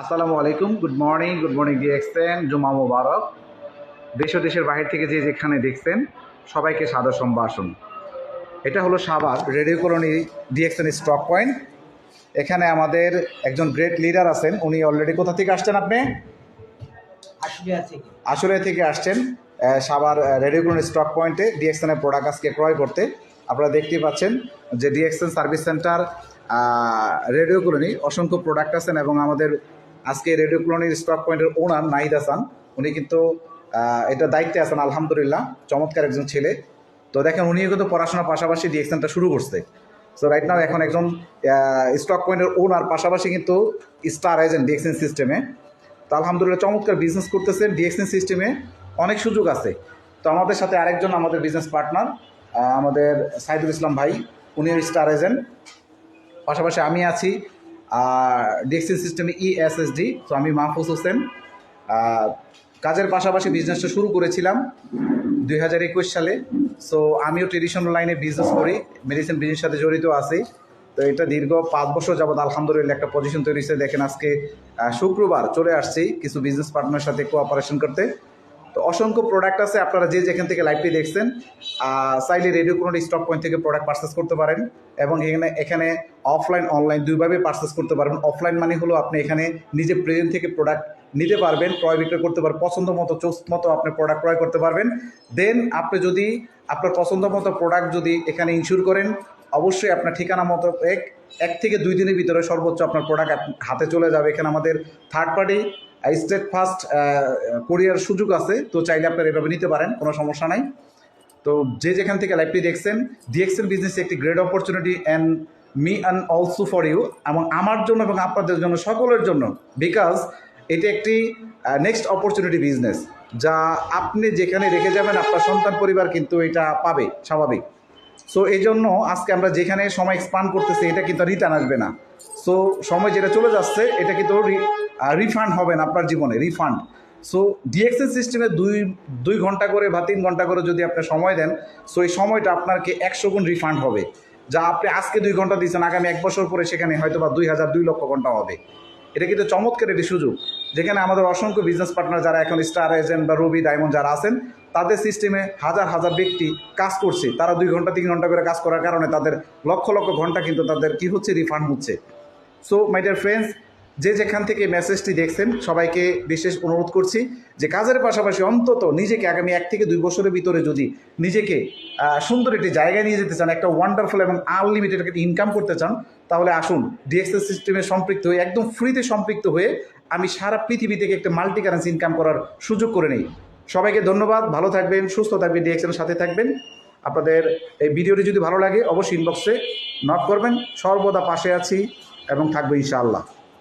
আসসালামু আলাইকুম, good morning DXN, জুমা মোবারক। দেশ ও দেশের বাইরে থেকে যে যেখানে দেখছেন সবাইকে সাদর সম্ভাষণ। এটা হলো Savar radio colony DXN stock point. এখানে আমাদের একজন গ্রেট লিডার আছেন, উনি অলরেডি কোথা থেকে আসছেন? আপনি আশুলিয়া থেকে আসছেন সাভার রেডিও কলোনি স্টক পয়েন্টে ডিএক্সএনের প্রোডাক্ট আজকে ক্রয় করতে। আপনারা দেখতেই পাচ্ছেন যে DXN service centre radio colony অসংখ্য প্রোডাক্ট আছেন এবং আমাদের আজকে রেডিও কলোনির স্টক পয়েন্টের ওনার নাহিদ হাসান, উনি কিন্তু এটা দায়িত্বে আছেন। আলহামদুলিল্লাহ, চমৎকার একজন ছেলে। তো দেখেন, উনিও কিন্তু পড়াশোনার পাশাপাশি ডিএক্সএনটা শুরু করছে। সো রাইট নাও এখন একজন স্টক পয়েন্টের ওনার পাশাপাশি কিন্তু স্টার এজেন্ট ডিএক্সএন সিস্টেমে। তো আলহামদুলিল্লাহ চমৎকার বিজনেস করতেছেন ডিএক্সএন সিস্টেমে, অনেক সুযোগ আছে। তো আমাদের সাথে আরেকজন আমাদের বিজনেস পার্টনার আমাদের সাইদুল ইসলাম ভাই, উনিও স্টার এজেন্ট। পাশাপাশি আমি আছি ডিএক্সএন সিস্টেমে ESSD। তো আমি মাহফুজ হোসেন। কাজের পাশাপাশি বিজনেসটা শুরু করেছিলাম 2021 সালে। সো আমিও ট্রেডিশনাল লাইনে বিজনেস করি, মেডিসিন বিজনেসের সাথে জড়িত আছি। তো এটা দীর্ঘ 5 বছর যাবৎ আলহামদুলিল্লাহ একটা পজিশন তৈরি হয়েছে। দেখেন আজকে শুক্রবার চলে আসছি কিছু বিজনেস পার্টনারের সাথে কোঅপারেশন করতে। তো অসংখ্য প্রোডাক্ট আছে, আপনারা যে যেখান থেকে লাইভটি দেখছেন চাইলে রেডিও কলোনি স্টক পয়েন্ট থেকে প্রোডাক্ট পারচেস করতে পারেন এবং এখানে অফলাইন অনলাইন দুইভাবে পারচেস করতে পারবেন। অফলাইন মানে হলো আপনি এখানে নিজে প্রেজেন্ট থেকে প্রোডাক্ট নিতে পারবেন, ক্রয় বিক্রয় করতে পারবেন, পছন্দ মতো চোস মতো আপনি প্রোডাক্ট ক্রয় করতে পারবেন। দেন আপনি যদি আপনার পছন্দ মতো প্রোডাক্ট যদি এখানে ইনস্যুর করেন, অবশ্যই আপনার ঠিকানা মতো এক থেকে 2 দিনের ভিতরে সর্বোচ্চ আপনার প্রোডাক্ট হাতে চলে যাবে। এখানে আমাদের থার্ড পার্টি স্টেট ফার্স্ট কোরিয়ার সুযোগ আছে। তো চাইলে আপনারা এভাবে নিতে পারেন, কোনো সমস্যা নাই। তো যে যেখান থেকে লাইভটি দেখছেন, ডিএক্সএন বিজনেস একটি great opportunity and me and also for you, এবং আমার জন্য এবং আপনাদের জন্য, সকলের জন্য। বিকজ এটি একটি নেক্সট অপরচুনিটি বিজনেস, যা আপনি যেখানে রেখে যাবেন আপনার সন্তান পরিবার কিন্তু এটা পাবে স্বাভাবিক। সো এই জন্য আজকে আমরা যেখানে সময় এক্সপান্ড করতেছি, এটা কিন্তু রিটার্ন আসবে না। সো সময় যেটা চলে যাচ্ছে এটা কিন্তু রিফান্ড হবে না আপনার জীবনে, রিফান্ড। সো ডিএক্সএন সিস্টেমে দুই ঘন্টা করে বা 3 ঘন্টা করে যদি আপনি সময় দেন, সো এই সময়টা আপনাকে 100 গুণ রিফান্ড হবে। যা আপনি আজকে 2 ঘন্টা দিচ্ছেন, আগামী 1 বছর পরে সেখানে হয়তো বা 2 লক্ষ ঘন্টা হবে। এটা কিন্তু চমৎকার একটি সুযোগ, যেখানে আমাদের অসংখ্য বিজনেস পার্টনার যারা এখন স্টার এজেন্ট বা রবি ডায়মন্ড যারা আছেন, তাদের সিস্টেমে হাজার হাজার ব্যক্তি কাজ করছে। তারা 2 ঘন্টা 3 ঘন্টা করে কাজ করার কারণে তাদের লক্ষ লক্ষ ঘন্টা কিন্তু তাদের কি হচ্ছে, রিফান্ড হচ্ছে। সো মাই ডিয়ার ফ্রেন্ডস, যে যেখান থেকে মেসেজটি দেখছেন সবাইকে বিশেষ অনুরোধ করছি যে কাজের পাশাপাশি অন্তত নিজেকে আগামী 1 থেকে 2 বছরের ভিতরে যদি নিজেকে সুন্দর একটি জায়গায় নিয়ে যেতে চান, একটা ওয়ান্ডারফুল এবং আনলিমিটেড একটা ইনকাম করতে চান, তাহলে আসুন ডিএক্সএন সিস্টেমে সম্পৃক্ত হয়ে, একদম ফ্রিতে সম্পৃক্ত হয়ে আমি সারা পৃথিবী থেকে একটা মাল্টি কারেন্সি ইনকাম করার সুযোগ করে নেই। সবাইকে ধন্যবাদ, ভালো থাকবেন, সুস্থ থাকবেন, ডিএক্সএনের সাথে থাকবেন। আপনাদের এই ভিডিওটি যদি ভালো লাগে অবশ্যই ইনবক্সে নক করবেন, সর্বদা পাশে আছি এবং থাকবো ইনশাআল্লাহ।